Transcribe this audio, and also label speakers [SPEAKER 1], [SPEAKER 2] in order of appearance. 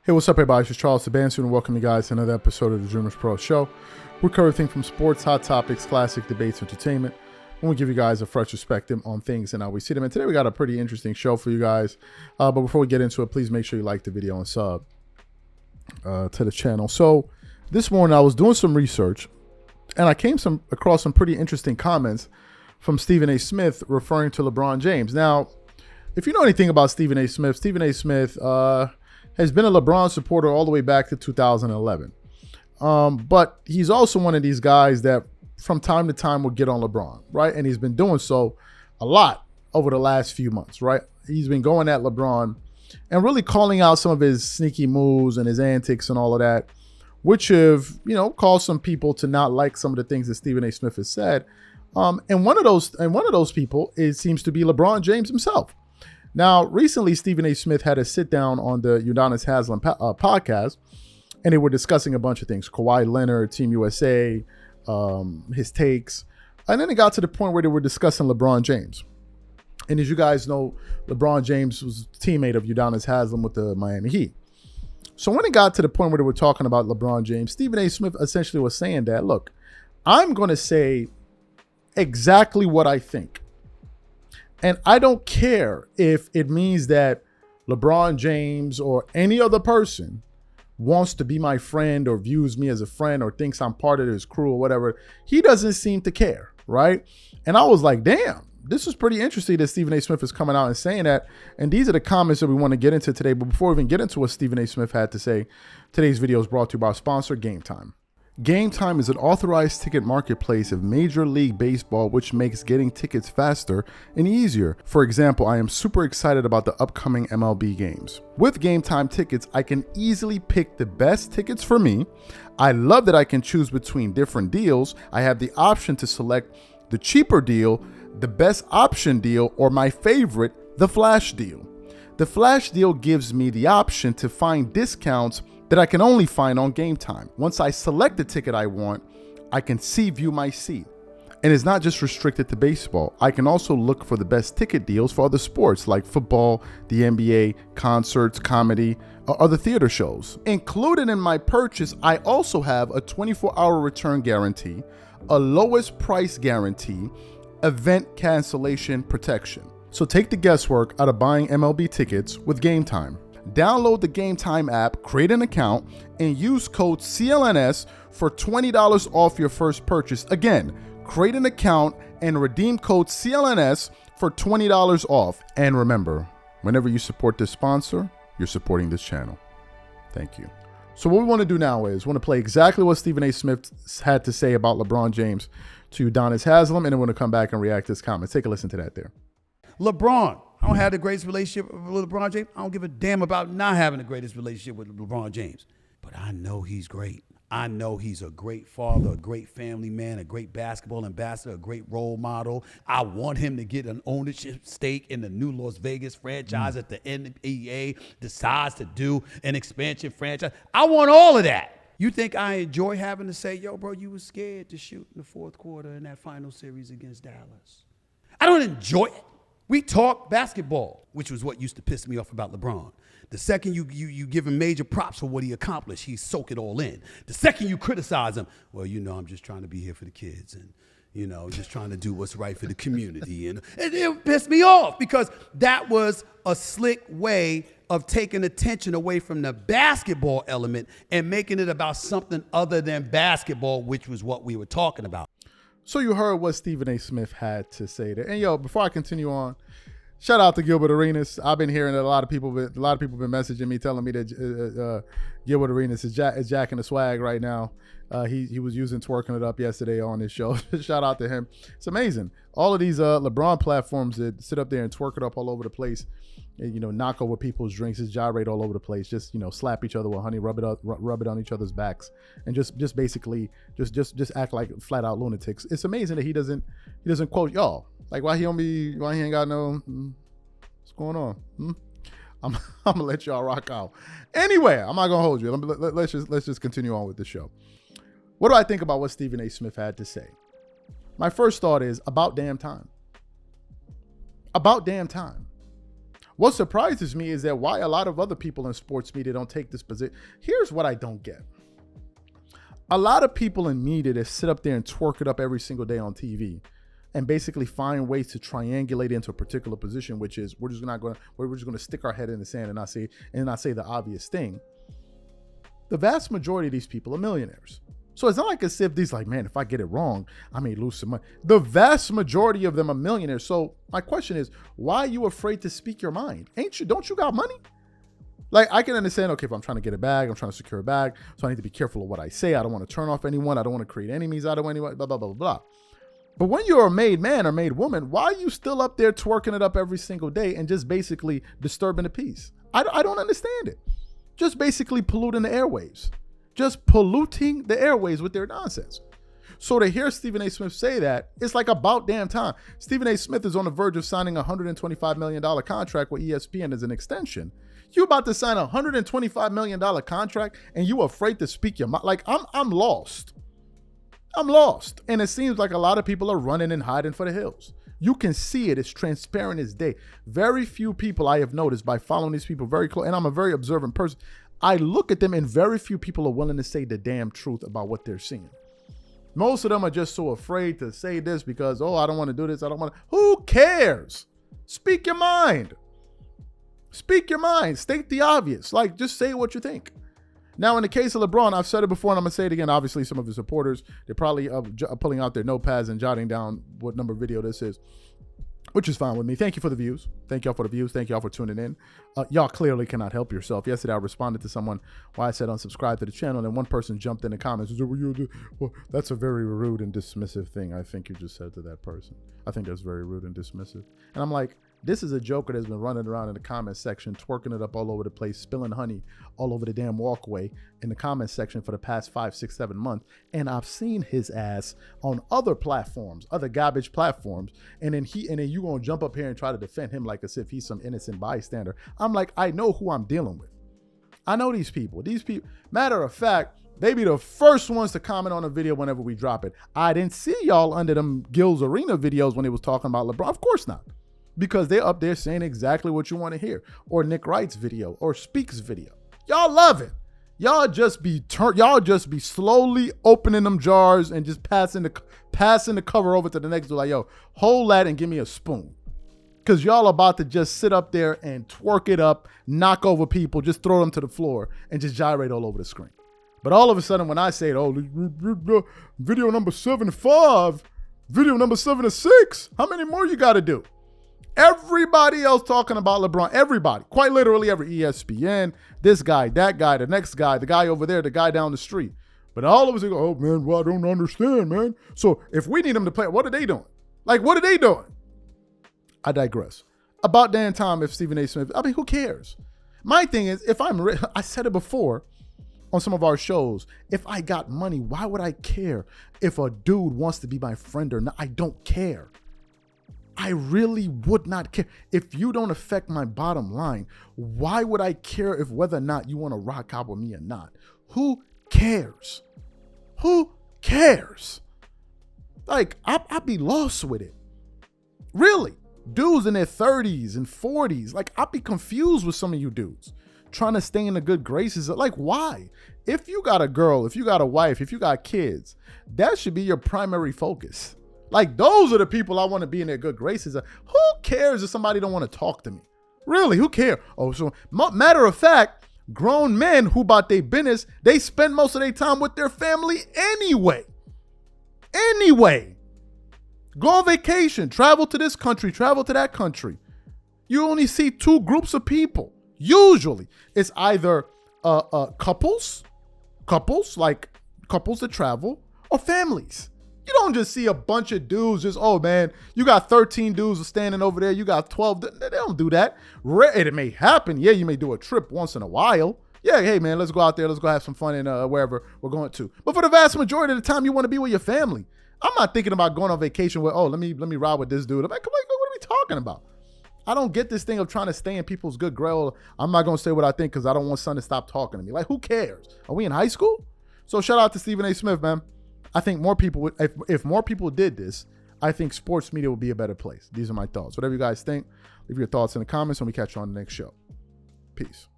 [SPEAKER 1] Hey, what's up, everybody? It's Charles Sebastian, and welcome you guys to another episode of the Dreamers Pro Show. We cover everything from sports, hot topics, classic debates, entertainment, and we give you guys a fresh perspective on things and how we see them. And today we got a pretty interesting show for you guys. But before we get into it, please make sure you like the video and sub to the channel. So this morning I was doing some research, and I came across some pretty interesting comments from Stephen A. Smith referring to LeBron James. Now, if you know anything about Stephen A. Smith, has been a LeBron supporter all the way back to 2011. But he's also one of these guys that from time to time will get on LeBron, right? And he's been doing so a lot over the last few months, right? He's been going at LeBron and really calling out some of his sneaky moves and his antics and all of that, which have, caused some people to not like some of the things that Stephen A. Smith has said. And one of those people seems to be LeBron James himself. Now, recently, Stephen A. Smith had a sit down on the Udonis Haslem podcast, and they were discussing a bunch of things: Kawhi Leonard, Team USA, his takes, and then it got to the point where they were discussing LeBron James. And as you guys know, LeBron James was a teammate of Udonis Haslem with the Miami Heat. So when it got to the point where they were talking about LeBron James, Stephen A. Smith essentially was saying that, look, I'm going to say exactly what I think. And I don't care if it means that LeBron James or any other person wants to be my friend or views me as a friend or thinks I'm part of his crew or whatever. He doesn't seem to care, right? And I was like, damn, this is pretty interesting that Stephen A. Smith is coming out and saying that. And these are the comments that we want to get into today. But before we even get into what Stephen A. Smith had to say, today's video is brought to you by our sponsor, Game Time. Game Time is an authorized ticket marketplace of Major League Baseball, which makes getting tickets faster and easier. For example, I am super excited about the upcoming MLB games. With Game Time tickets, I can easily pick the best tickets for me. I love that I can choose between different deals. I have the option to select the cheaper deal, the best option deal, or my favorite, the flash deal. The flash deal gives me the option to find discounts that I can only find on Game Time. Once I select the ticket I want, I can view my seat. And it's not just restricted to baseball. I can also look for the best ticket deals for other sports like football, the NBA, concerts, comedy, or other theater shows. Included in my purchase, I also have a 24-hour return guarantee, a lowest price guarantee, event cancellation protection. So take the guesswork out of buying MLB tickets with Game Time. Download the Game Time app, create an account, and use code CLNS for $20 off your first purchase. Again, create an account and redeem code CLNS for $20 off. And remember, whenever you support this sponsor, you're supporting this channel. Thank you. So what we want to do now is we want to play exactly what Stephen A. Smith had to say about LeBron James to Udonis Haslem, and then we're going to come back and react to his comments. Take a listen to that there.
[SPEAKER 2] LeBron. I don't have the greatest relationship with LeBron James. I don't give a damn about not having the greatest relationship with LeBron James. But I know he's great. I know he's a great father, a great family man, a great basketball ambassador, a great role model. I want him to get an ownership stake in the new Las Vegas franchise if the NBA decides to do an expansion franchise. I want all of that. You think I enjoy having to say, yo, bro, you were scared to shoot in the fourth quarter in that final series against Dallas? I don't enjoy it. We talk basketball, which was what used to piss me off about LeBron. The second you give him major props for what he accomplished, he soak it all in. The second you criticize him, well, I'm just trying to be here for the kids and, just trying to do what's right for the community. And it pissed me off because that was a slick way of taking attention away from the basketball element and making it about something other than basketball, which was what we were talking about.
[SPEAKER 1] So you heard what Stephen A. Smith had to say there. And before I continue on, shout out to Gilbert Arenas. I've been hearing that a lot of people been messaging me, telling me that Gilbert Arenas is jacking the swag right now. He was using Twerking It Up yesterday on his show. Shout out to him. It's amazing. All of these LeBron platforms that sit up there and twerk it up all over the place, and, knock over people's drinks, just gyrate all over the place, just slap each other with honey, rub it on each other's backs, and just basically just act like flat out lunatics. It's amazing that he doesn't quote y'all. Like, why he ain't got no what's going on? I'm gonna let y'all rock out. Anyway, I'm not gonna hold you. Let's just continue on with the show. What do I think about what Stephen A. Smith had to say? My first thought is about damn time. About damn time. What surprises me is that why a lot of other people in sports media don't take this position. Here's what I don't get. A lot of people in media that sit up there and twerk it up every single day on TV and basically find ways to triangulate into a particular position, which is we're just going to stick our head in the sand and not say the obvious thing. The vast majority of these people are millionaires. So it's not like as if these like, man, if I get it wrong, I may lose some money. The vast majority of them are millionaires. So my question is, why are you afraid to speak your mind? Don't you got money? Like, I can understand, okay, if I'm trying to get a bag, I'm trying to secure a bag, so I need to be careful of what I say. I don't want to turn off anyone. I don't want to create enemies out of anyone, blah, blah, blah, blah, blah. But when you're a made man or made woman, why are you still up there twerking it up every single day and just basically disturbing the peace? I don't understand it. Just basically polluting the airwaves. Just polluting the airwaves with their nonsense. So to hear Stephen A. Smith say that, it's like about damn time. Stephen A. Smith is on the verge of signing a $125 million contract with ESPN as an extension. You about to sign a $125 million contract and you afraid to speak your mind? Like, I'm lost. I'm lost. And it seems like a lot of people are running and hiding for the hills. You can see it. It's transparent as day. Very few people I have noticed by following these people very close, and I'm a very observant person. I look at them and very few people are willing to say the damn truth about what they're seeing. Most of them are just so afraid to say this because, oh, I don't want to do this. I don't want to. Who cares? Speak your mind. Speak your mind. State the obvious. Like, just say what you think. Now, in the case of LeBron, I've said it before and I'm going to say it again. Obviously, some of his supporters, they're probably pulling out their notepads and jotting down what number video this is, which is fine with me. Thank you for the views. Thank y'all for the views. Thank y'all for tuning in. Y'all clearly cannot help yourself. Yesterday, I responded to someone why I said unsubscribe to the channel, and one person jumped in the comments and said, well, that's a very rude and dismissive thing I think you just said to that person. I think that's very rude and dismissive. And I'm like, this is a joker that's been running around in the comment section, twerking it up all over the place, spilling honey all over the damn walkway in the comment section for the past 5, 6, 7 months. And I've seen his ass on other platforms, other garbage platforms. And then you gonna jump up here and try to defend him like as if he's some innocent bystander. I'm like, I know who I'm dealing with. I know these people. Matter of fact, they be the first ones to comment on a video whenever we drop it. I didn't see y'all under them Gil's Arena videos when he was talking about LeBron. Of course not. Because they're up there saying exactly what you want to hear. Or Nick Wright's video or Speak's video. Y'all love it. Y'all just be slowly opening them jars and just passing the cover over to the next dude. Like, yo, hold that and give me a spoon. Because y'all about to just sit up there and twerk it up, knock over people, just throw them to the floor and just gyrate all over the screen. But all of a sudden when I say, oh, video number 75, video number 76, how many more you got to do? Everybody else talking about LeBron, everybody, quite literally every ESPN, this guy, that guy, the next guy, the guy over there, the guy down the street. But all of us go, oh man, well, I don't understand, man. So if we need them to play, what are they doing? Like, what are they doing? I digress. About damn time if Stephen A. Smith, I mean, who cares? My thing is, if I said it before on some of our shows, if I got money, why would I care if a dude wants to be my friend or not? I don't care. I really would not care. If you don't affect my bottom line, why would I care if whether or not you want to rock out with me or not? Who cares? Who cares? Like, I'd be lost with it. Really. Dudes in their 30s and 40s, like, I'd be confused with some of you dudes trying to stay in the good graces. Like, why? If you got a girl, if you got a wife, if you got kids, that should be your primary focus. Like, those are the people I want to be in their good graces. Who cares if somebody don't want to talk to me? Really, who cares? Oh, so matter of fact, grown men who about their business, they spend most of their time with their family anyway. Anyway. Go on vacation, travel to this country, travel to that country. You only see 2 groups of people. Usually, it's either couples that travel, or families. You don't just see a bunch of dudes just, oh man, you got 13 dudes standing over there, you got 12. They don't do that. It may happen. Yeah, you may do a trip once in a while. Yeah, hey man, let's go out there, let's go have some fun in wherever we're going to. But for the vast majority of the time, you want to be with your family. I'm not thinking about going on vacation with, oh, let me ride with this dude. I'm like, come on, what are we talking about? I don't get this thing of trying to stay in people's good grace. I'm not going to say what I think because I don't want son to stop talking to me. Like, who cares? Are we in high school? So shout out to Stephen A. Smith, man. I think more people would, if more people did this, I think sports media would be a better place. These are my thoughts. Whatever you guys think, Leave your thoughts in the comments and we catch you on the next show. Peace.